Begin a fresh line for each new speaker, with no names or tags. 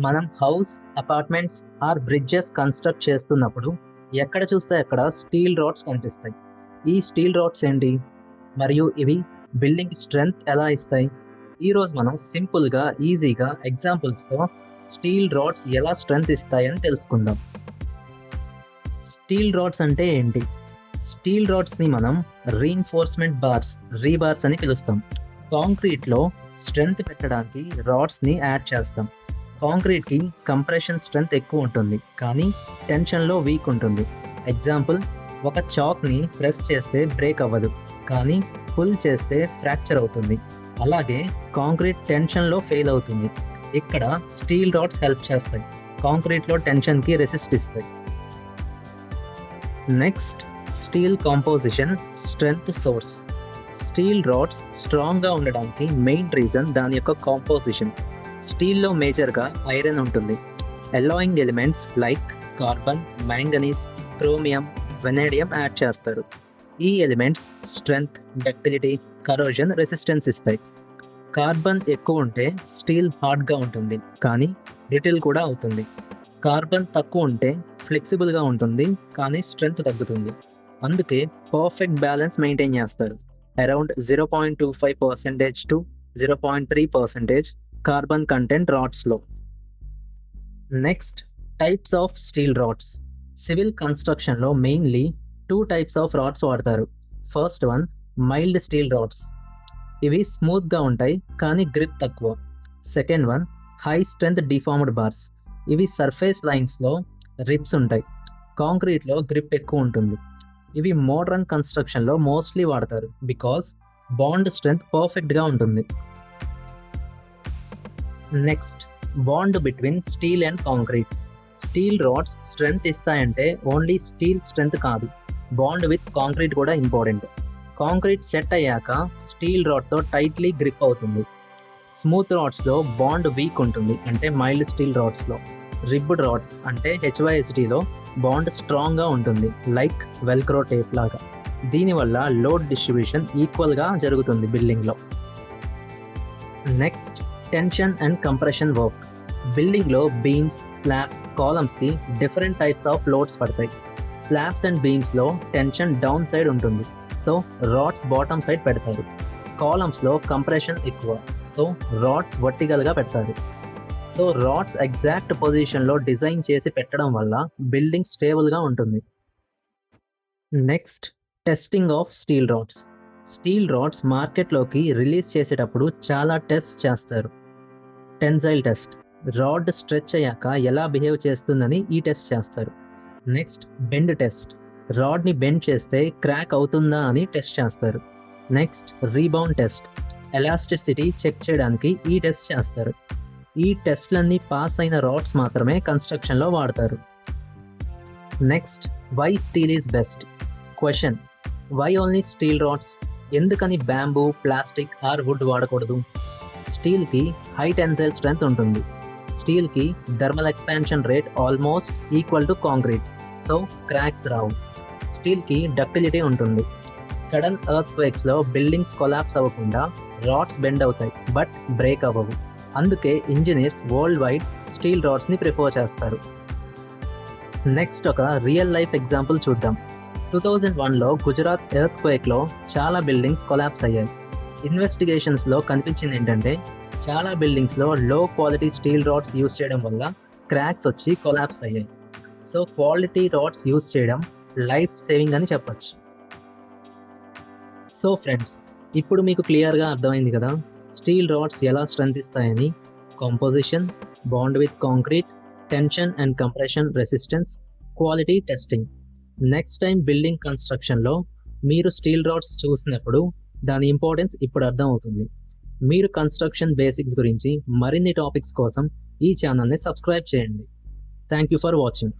మనం house, apartments or bridges construct చేస్తున్నప్పుడు ఎక్కడ చూస్తే అక్కడ స్టీల్ రాడ్స్ కనిపిస్తాయి. ఈ స్టీల్ రాడ్స్ ఏంటి? మరియు ఇవి బిల్డింగ్ స్ట్రెంగ్త్ ఎలా ఇస్తాయి? ఈరోజు మనం సింపుల్గా, ఈజీగా ఎగ్జాంపుల్స్తో స్టీల్ రాడ్స్ ఎలా స్ట్రెంగ్త్ ఇస్తాయని తెలుసుకుందాం. స్టీల్ రాడ్స్ అంటే ఏంటి? స్టీల్ రాడ్స్ని మనం రీఇన్ఫోర్స్మెంట్ బార్స్, రీబార్స్ అని పిలుస్తాం. కాంక్రీట్లో స్ట్రెంగ్త్ పెట్టడానికి రాడ్స్ని యాడ్ చేస్తాం. కాంక్రీట్కి కంప్రెషన్ స్ట్రెంగ్త్ ఎక్కువ ఉంటుంది, కానీ టెన్షన్లో వీక్ ఉంటుంది. ఎగ్జాంపుల్, ఒక చాక్ని ప్రెస్ చేస్తే బ్రేక్ అవ్వదు, కానీ పుల్ చేస్తే ఫ్రాక్చర్ అవుతుంది. అలాగే కాంక్రీట్ టెన్షన్లో ఫెయిల్ అవుతుంది. ఇక్కడ స్టీల్ రాడ్స్ హెల్ప్ చేస్తాయి, కాంక్రీట్లో టెన్షన్కి రెసిస్ట్ ఇస్తాయి. Next, steel composition strength source. Steel rods స్ట్రాంగ్గా ఉండడానికి మెయిన్ రీజన్ దాని యొక్క కాంపోజిషన్. స్టీల్లో మేజర్గా ఐరన్ ఉంటుంది. Allowing elements like carbon, manganese, chromium, vanadium add చేస్తారు. ఈ elements strength, ductility, corrosion resistance ఇస్తాయి. కార్బన్ ఎక్కువ ఉంటే స్టీల్ హార్డ్గా ఉంటుంది, కానీ బ్రిటిల్ కూడా అవుతుంది. కార్బన్ తక్కువ ఉంటే ఫ్లెక్సిబుల్గా ఉంటుంది, కానీ స్ట్రెంగ్త్ తగ్గుతుంది. అందుకే పర్ఫెక్ట్ బ్యాలెన్స్ మెయింటైన్ చేస్తారు. అరౌండ్ 0.25% టు 0.3% కార్బన్ కంటెంట్ రాడ్స్లో. Next, types of steel rods. Civil కన్స్ట్రక్షన్లో మెయిన్లీ 2 టైప్స్ ఆఫ్ రాడ్స్ వాడతారు. First one, mild steel rods. ఇవి స్మూత్గా ఉంటాయి, కానీ గ్రిప్ తక్కువ. Second one, high strength deformed bars. ఇవి సర్ఫేస్ లైన్స్లో రిబ్స్ ఉంటాయి, కాంక్రీట్లో గ్రిప్ ఎక్కువ ఉంటుంది. ఇవి మోడర్న్ కన్స్ట్రక్షన్లో మోస్ట్లీ వాడతారు బికాస్ బాండ్ స్ట్రెంగ్త్ పర్ఫెక్ట్గా ఉంటుంది. Next, bond between steel and concrete. Steel rods strength ఇస్తాయంటే ఓన్లీ స్టీల్ స్ట్రెంగ్త్ కాదు, బాండ్ విత్ కాంక్రీట్ కూడా ఇంపార్టెంట్. కాంక్రీట్ సెట్ అయ్యాక స్టీల్ రాడ్తో టైట్లీ గ్రిప్ అవుతుంది. స్మూత్ రాడ్స్లో బాండ్ వీక్ ఉంటుంది, అంటే మైల్డ్ స్టీల్ రాడ్స్లో. రిబ్డ్ రాడ్స్ అంటే HYSDలో బాండ్ స్ట్రాంగ్గా ఉంటుంది, లైక్ వెల్క్రో టేప్ లాగా. దీనివల్ల లోడ్ డిస్ట్రిబ్యూషన్ ఈక్వల్గా జరుగుతుంది బిల్డింగ్లో. Next, tension and compression work. బిల్డింగ్లో బీమ్స్, స్లాబ్స్, కాలమ్స్కి డిఫరెంట్ టైప్స్ ఆఫ్ లోడ్స్ పడతాయి. స్లాబ్స్ అండ్ బీమ్స్లో టెన్షన్ డౌన్ సైడ్ ఉంటుంది, సో రాడ్స్ బాటమ్ సైడ్ పెడతారు. కాలమ్స్లో కంప్రెషన్ ఎక్కువ, సో రాడ్స్ వర్టికల్గా పెడతారు. సో రాడ్స్ ఎగ్జాక్ట్ పొజిషన్లో డిజైన్ చేసి పెట్టడం వల్ల బిల్డింగ్ స్టేబుల్గా ఉంటుంది. Next, testing of steel rods. Steel rods మార్కెట్లోకి రిలీజ్ చేసేటప్పుడు చాలా టెస్ట్ చేస్తారు. టెన్సైల్ టెస్ట్, రాడ్ స్ట్రెచ్ అయ్యాక ఎలా బిహేవ్ చేస్తుందని ఈ టెస్ట్ చేస్తారు. నెక్స్ట్, బెండ్ టెస్ట్, రాడ్ని బెండ్ చేస్తే క్రాక్ అవుతుందా అని టెస్ట్ చేస్తారు. Next, rebound test, elasticity check చేయడానికి ఈ టెస్ట్ చేస్తారు. ఈ టెస్ట్లన్నీ పాస్ అయిన రాడ్స్ మాత్రమే కన్స్ట్రక్షన్లో వాడతారు. Next, why steel is best. Question, why only steel rods? ఎందుకని బ్యాంబూ, ప్లాస్టిక్ ఆర్ వుడ్ వాడకూడదు? స్టీల్కి హై టెన్సైల్ స్ట్రెంగ్త్ ఉంటుంది. స్టీల్కి thermal expansion rate almost equal to concrete, so cracks రావు. స్టీల్కి డక్టిలిటీ ఉంటుంది. సడన్ ఎర్త్ క్వేక్స్లో బిల్డింగ్స్ కొలాప్స్ అవ్వకుండా రాడ్స్ బెండ్ అవుతాయి, బట్ బ్రేక్ అవ్వవు. అందుకే ఇంజనీర్స్ వరల్డ్ వైడ్ స్టీల్ రాడ్స్ని ప్రిఫర్ చేస్తారు. నెక్స్ట్, ఒక రియల్ లైఫ్ ఎగ్జాంపుల్ చూద్దాం. 2001లో గుజరాత్ ఎర్త్ క్వేక్లో చాలా బిల్డింగ్స్ కొలాప్స్ అయ్యాయి. ఇన్వెస్టిగేషన్స్లో కనిపించింది ఏంటంటే చాలా బిల్డింగ్స్లో లో క్వాలిటీ స్టీల్ రాడ్స్ యూస్ చేయడం వల్ల క్రాక్స్ వచ్చి కొలాప్స్ అయ్యాయి. సో క్వాలిటీ రాడ్స్ యూస్ చేయడం లైఫ్ సేవింగ్ అని చెప్పచ్చు. సో ఫ్రెండ్స్, ఇప్పుడు మీకు క్లియర్గా అర్థమైంది కదా స్టీల్ రాడ్స్ ఎలా స్ట్రెంగ్త్ ఇస్తాయని. Composition, bond with concrete, tension and compression resistance, quality testing. Next time building కన్స్ట్రక్షన్లో మీరు స్టీల్ రాడ్స్ చూసినప్పుడు దాని ఇంపార్టెన్స్ ఇప్పుడు అర్థం అవుతుంది. మీరు కన్స్ట్రక్షన్ బేసిక్స్ గురించి మరిన్ని టాపిక్స్ కోసం ఈ ఛానల్ని సబ్స్క్రైబ్ చేయండి. Thank you for watching.